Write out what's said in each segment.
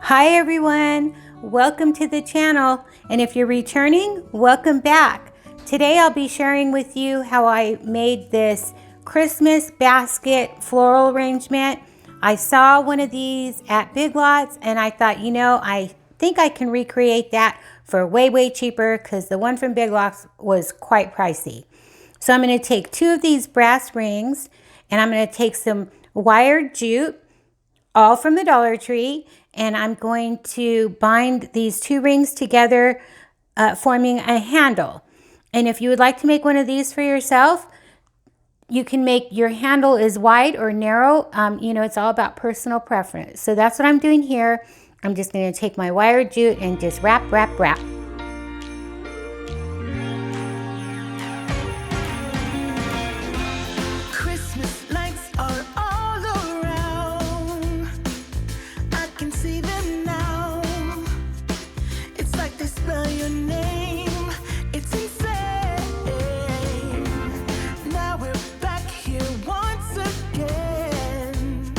Hi everyone, welcome to the channel, and if you're returning, welcome back. Today I'll be sharing with you how I made this Christmas basket floral arrangement. I saw one of these at Big Lots and I thought, I think I can recreate that for way cheaper because the one from Big Lots was quite pricey. So I'm going to take 2 of these brass rings and I'm going to take some wired jute, all from the Dollar Tree, and I'm going to bind these 2 rings together, forming a handle. And if you would like to make one of these for yourself, you can make your handle as wide or narrow. It's all about personal preference. So that's what I'm doing here. I'm just going to take my wired jute and just wrap. Christmas lights are all around. I can see them now. It's like they spell your name. It's insane. Now we're back here once again.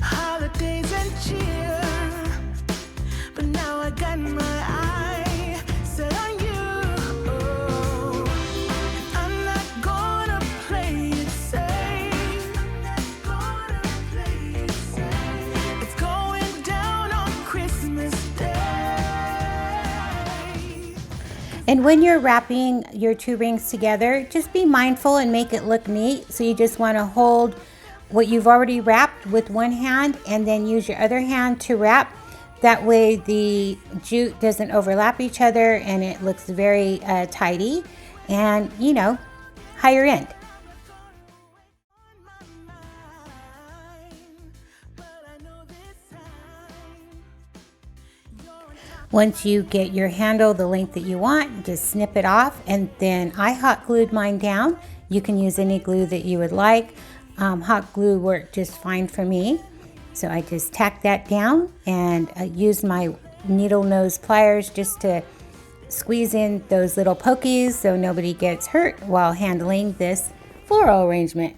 Holidays and cheer. But now I got my eye set on you. I'm not gonna play it safe. It's going down on Christmas Day. And when you're wrapping your 2 rings together, just be mindful and make it look neat. So you just want to hold what you've already wrapped with one hand and then use your other hand to wrap. That way the jute doesn't overlap each other and it looks very tidy and, higher end. Once you get your handle the length that you want, just snip it off, and then I hot glued mine down. You can use any glue that you would like. Hot glue worked just fine for me. So I just tacked that down and used my needle nose pliers just to squeeze in those little pokies so nobody gets hurt while handling this floral arrangement.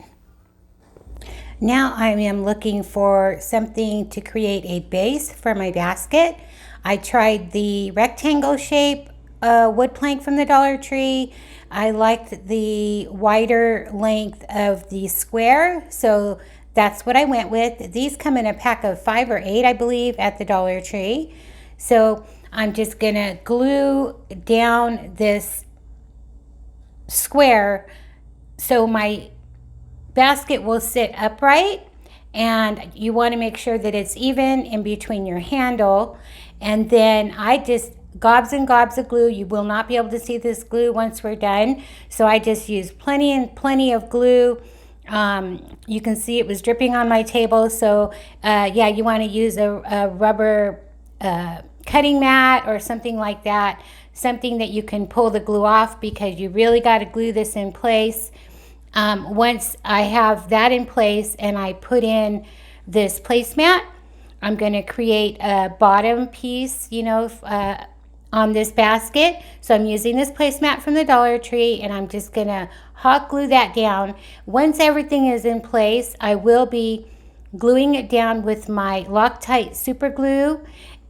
Now I am looking for something to create a base for my basket. I tried the rectangle shape wood plank from the Dollar Tree. I liked the wider length of the square, so that's what I went with. These come in a pack of 5 or 8, I believe, at the Dollar Tree. So I'm just gonna glue down this square so my basket will sit upright, and you want to make sure that it's even in between your handle. And then I just gobs and gobs of glue. You will not be able to see this glue once we're done, so I just used plenty of glue. You can see it was dripping on my table, so you want to use a rubber cutting mat or something like that, something that you can pull the glue off, because you really got to glue this in place. Once I have that in place and I put in this placemat, I'm going to create a bottom piece, on this basket. So I'm using this placemat from the Dollar Tree, and I'm just going to hot glue that down. Once everything is in place, I will be gluing it down with my Loctite super glue,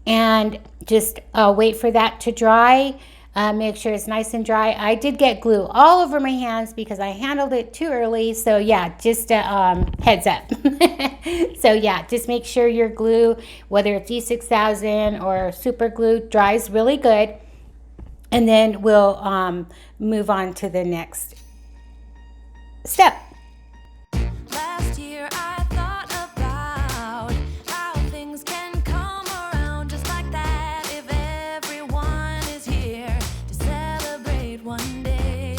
and just wait for that to dry. Make sure it's nice and dry. I did get glue all over my hands because I handled it too early. So just heads up. So just make sure your glue, whether it's E6000 or super glue, dries really good. And then we'll move on to the next step. Last year I thought about how things can come around just like that if everyone is here to celebrate one day.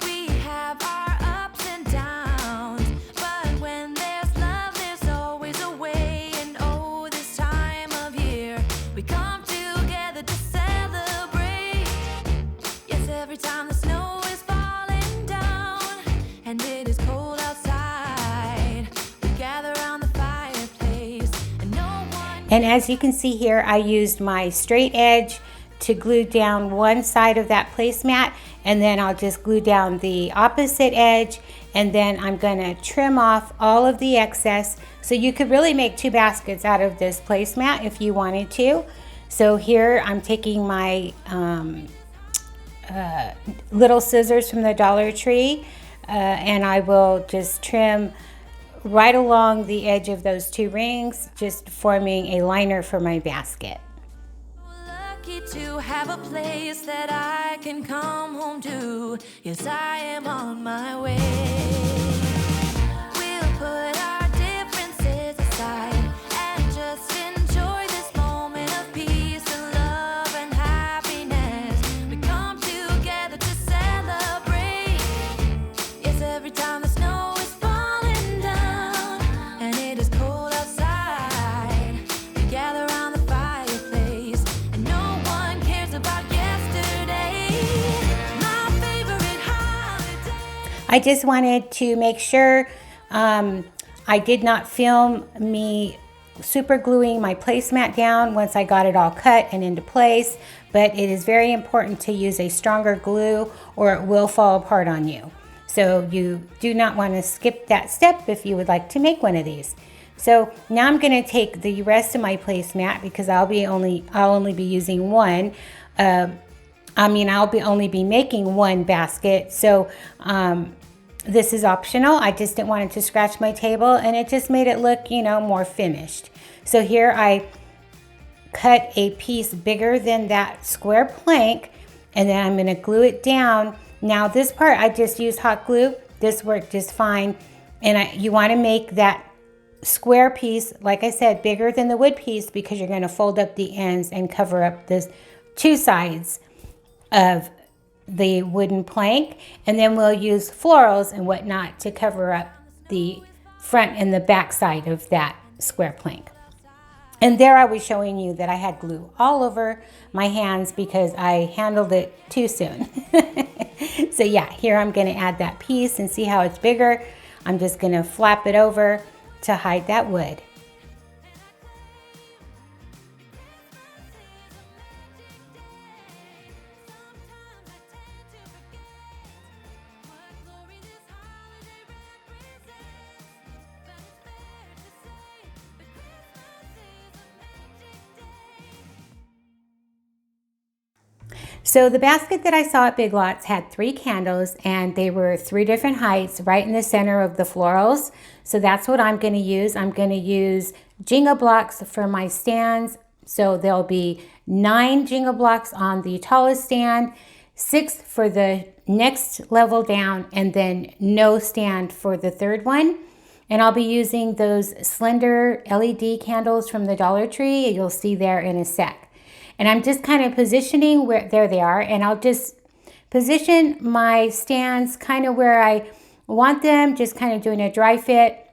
We have our ups and downs, but when there's love there's always a way. And oh, this time of year we come together to celebrate. Yes, every time the snow is falling down and it is cold outside, we gather around the fireplace and no one. And as you can see here, I used my straight edge to glue down one side of that placemat, and then I'll just glue down the opposite edge, and then I'm going to trim off all of the excess So you could really make 2 baskets out of this placemat if you wanted to. So here I'm taking my little scissors from the Dollar Tree, and I will just trim right along the edge of those 2 rings, just forming a liner for my basket. Lucky to have a place that I can come home to. Yes, I am on my way. We'll put our differences aside and just enjoy this moment of peace and love and happiness. We come together to celebrate. Yes, every time the snow is falling down and it is cold outside, we gather around the fireplace and no one cares about yesterday. My favorite holiday. I just wanted to make sure I did not film me super gluing my placemat down once I got it all cut and into place, but it is very important to use a stronger glue or it will fall apart on you. So you do not want to skip that step if you would like to make one of these. So now I'm going to take the rest of my placemat because I'll only be using one. I'll only be making 1 basket. So this is optional. I just didn't want it to scratch my table, and it just made it look, more finished. So here I cut a piece bigger than that square plank, and then I'm going to glue it down. Now this part I just used hot glue. This worked just fine. And you want to make that square piece, like I said, bigger than the wood piece because you're going to fold up the ends and cover up this 2 sides of the wooden plank, and then we'll use florals and whatnot to cover up the front and the back side of that square plank. And there I was showing you that I had glue all over my hands because I handled it too soon. So yeah, here I'm going to add that piece and see how it's bigger. I'm just going to flap it over to hide that wood. So the basket that I saw at Big Lots had 3 candles, and they were 3 different heights right in the center of the florals. So that's what I'm going to use. I'm going to use Jenga blocks for my stands. So there'll be 9 Jenga blocks on the tallest stand, 6 for the next level down, and then no stand for the 3rd one. And I'll be using those slender LED candles from the Dollar Tree. You'll see there in a sec. And I'm just kind of positioning where, there they are, and I'll just position my stands kind of where I want them, just kind of doing a dry fit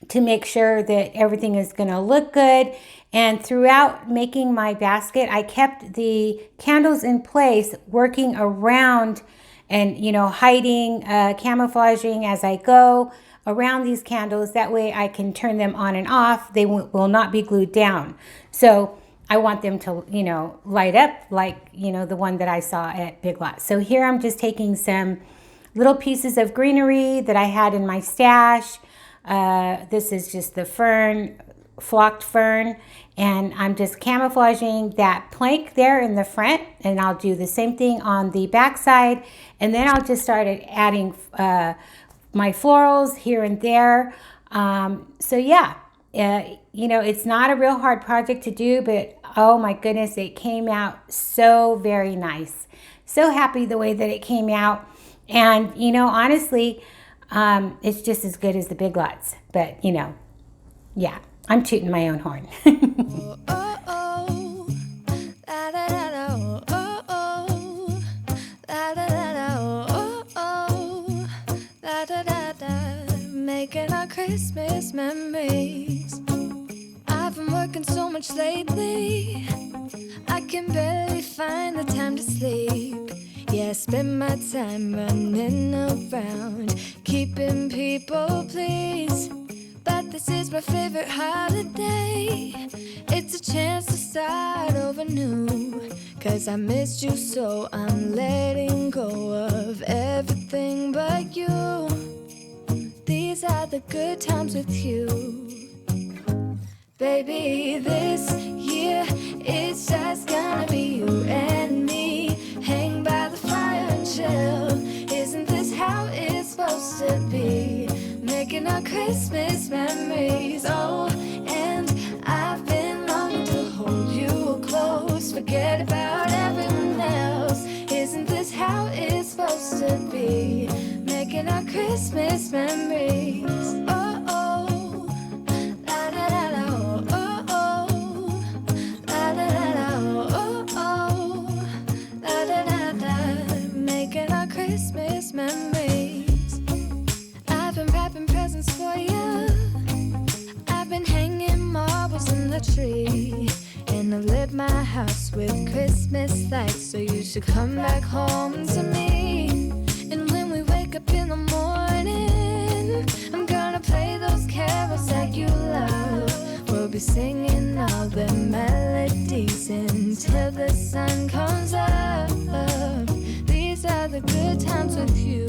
to make sure that everything is going to look good. And throughout making my basket, I kept the candles in place, working around and, hiding, camouflaging as I go around these candles. That way I can turn them on and off. They will not be glued down. So I want them to, light up like, the one that I saw at Big Lots. So here I'm just taking some little pieces of greenery that I had in my stash. This is just the fern, flocked fern, and I'm just camouflaging that plank there in the front, and I'll do the same thing on the back side, and then I'll just start adding my florals here and there. So yeah. It's not a real hard project to do, but oh my goodness, it came out so very nice. So happy the way that it came out. And, honestly, it's just as good as the Big Lots. But, yeah, I'm tooting my own horn. Making our Christmas memories. I've been working so much lately, I can barely find the time to sleep. Yeah, I spend my time running around, keeping people pleased. But this is my favorite holiday. It's a chance to start over new, 'cause I missed you, so I'm letting go of everything but you. These are the good times with you. Baby, this year it's just gonna be you and me. Hang by the fire and chill. Isn't this how it's supposed to be? Making our Christmas memories. Oh, and I've been longing to hold you close. Forget about everyone else. Isn't this how it's supposed to be? Making our Christmas memories. Oh, oh, la da da da, oh, oh, la da da da, oh, oh, la da da da. Making our Christmas memories. I've been wrapping presents for you. I've been hanging marbles in the tree. And I've lit my house with Christmas lights. So you should come back home to me. And when we wake up in the morning, I'm gonna play those carols that you love. We'll be singing all the melodies until the sun comes up. These are the good times with you.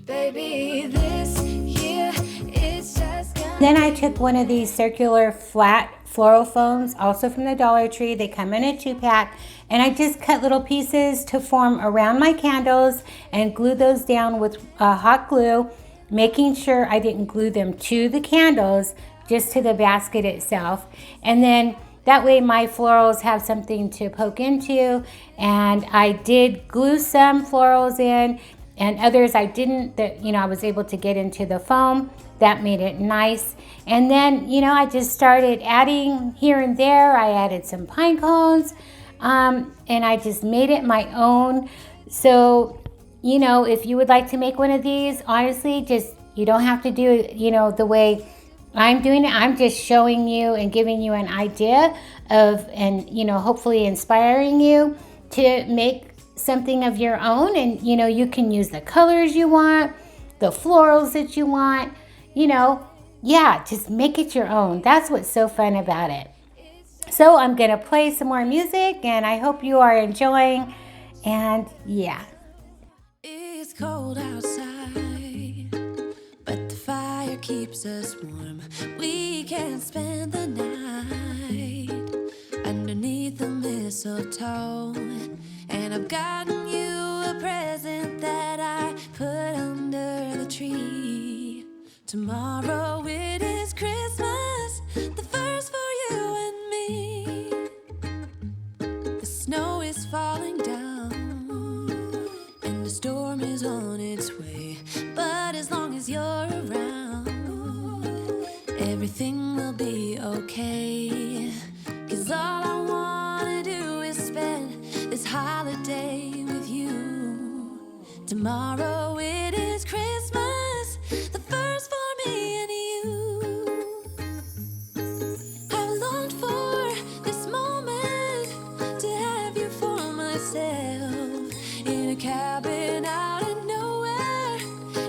Baby, this year it's just gonna... Then I took one of these circular flat floral foams, also from the Dollar Tree. They come in a 2-pack, and I just cut little pieces to form around my candles and glue those down with hot glue, making sure I didn't glue them to the candles, just to the basket itself. And then that way my florals have something to poke into. And I did glue some florals in, and others I didn't, that, you know, I was able to get into the foam. That made it nice. And then, you know, I just started adding here and there. I added some pine cones, and I just made it my own. So, you know, if you would like to make one of these, honestly, just, you don't have to do it, you know, the way I'm doing it. I'm just showing you and giving you an idea of, and, you know, hopefully inspiring you to make something of your own. And, you know, you can use the colors you want, the florals that you want, you know, yeah, just make it your own. That's what's so fun about it. So I'm going to play some more music, and I hope you are enjoying. And yeah. It's cold outside, but the fire keeps us warm. We can spend the night underneath the mistletoe. And I've gotten you a present that I put under the tree. Tomorrow it is Christmas, the first for you and me. The snow is falling down, and the storm is on its way. But as long as you're around, everything will be okay. 'Cause all I wanna do is spend this holiday with you. Tomorrow it is Christmas, the first for me and you. I've longed for this moment to have you for myself, in a cabin out in nowhere,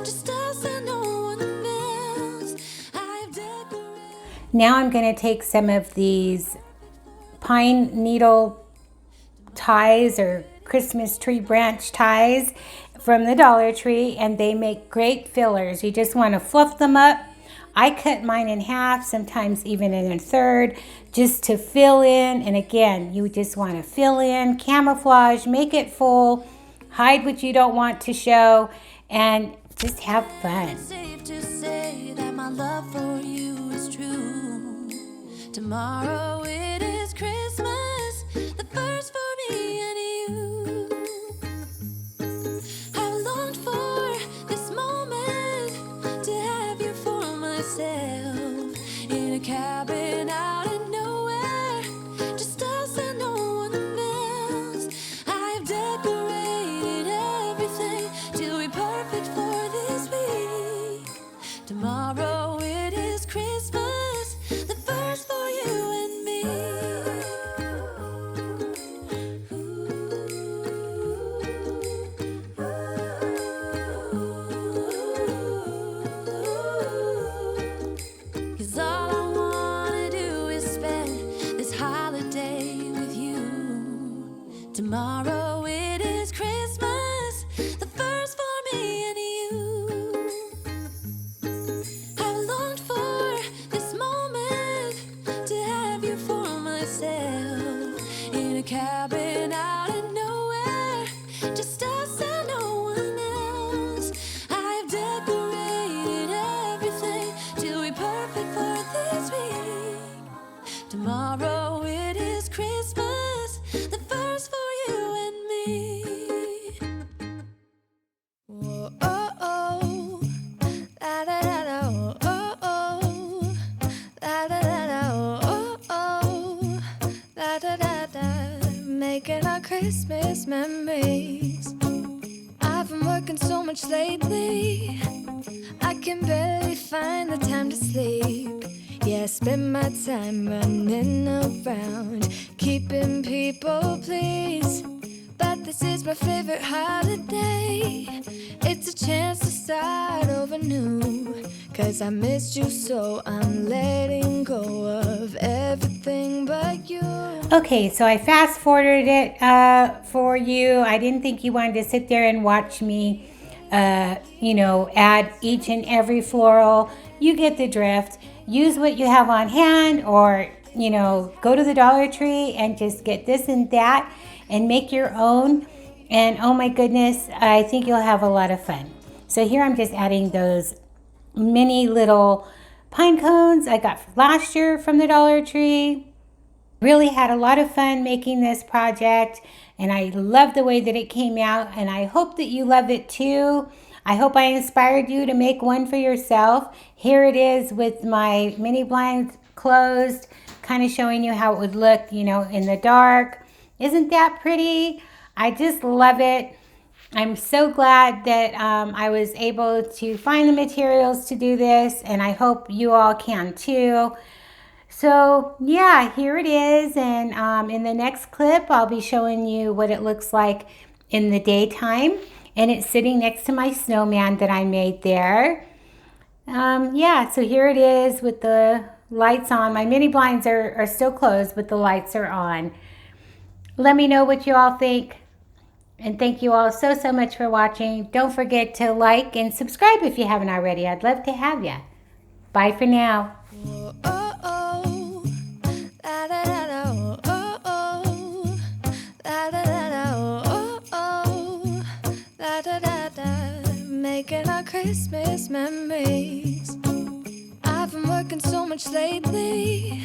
just us and no one else. I've decorated. Now I'm going to take some of these pine needle ties or Christmas tree branch ties from the Dollar Tree, and they make great fillers. You just want to fluff them up. I cut mine in half, sometimes even in a third, just to fill in. And again, you just want to fill in, camouflage, make it full, hide what you don't want to show, and just have fun. It's safe to say that my love for you is true. Tomorrow it is Christmas, the first for me and you. I've longed for this moment to have you for myself, in a cabin out in nowhere, just us and no one else. I've decorated everything to be perfect for this week. Tomorrow it is Christmas, the first for you and me. Cause all I wanna do is spend this holiday with you. Tomorrow it is Christmas, the first for me and you. I've longed for this moment cabin out of nowhere, just us and no one else. I've decorated everything to be perfect for this week. Tomorrow it is Christmas, the first for you and me. Whoa, oh, oh, la da da da, oh, oh, oh, la da da da, oh, oh, la da da da, making our Christmas memories. I've been working so much lately, I can barely find the time to sleep. Yeah, I spend my time running around, keeping people pleased. But this is my favorite holiday. It's a chance to start over new. 'Cause I missed you, so I'm letting go of everything but you. Okay, so I fast forwarded it for you. I didn't think you wanted to sit there and watch me, add each and every floral. You get the drift. Use what you have on hand, or, go to the Dollar Tree and just get this and that and make your own. And oh my goodness, I think you'll have a lot of fun. So here I'm just adding those mini little pine cones I got last year from the Dollar Tree. Really had a lot of fun making this project, and I love the way that it came out, and I hope that you love it too. I hope I inspired you to make one for yourself. Here it is with my mini blinds closed, kind of showing you how it would look, in the dark. Isn't that pretty? I just love it. I'm so glad that I was able to find the materials to do this, and I hope you all can too. So yeah, here it is, and in the next clip I'll be showing you what it looks like in the daytime, and it's sitting next to my snowman that I made there. So here it is with the lights on. My mini blinds are still closed, but the lights are on. Let me know what you all think, and thank you all so much for watching. Don't forget to like and subscribe if you haven't already. I'd love to have you. Bye for now. Oh, oh, la da da da, oh, oh, la da da da, oh, oh, la da da da, making our Christmas memories. I've been working so much lately,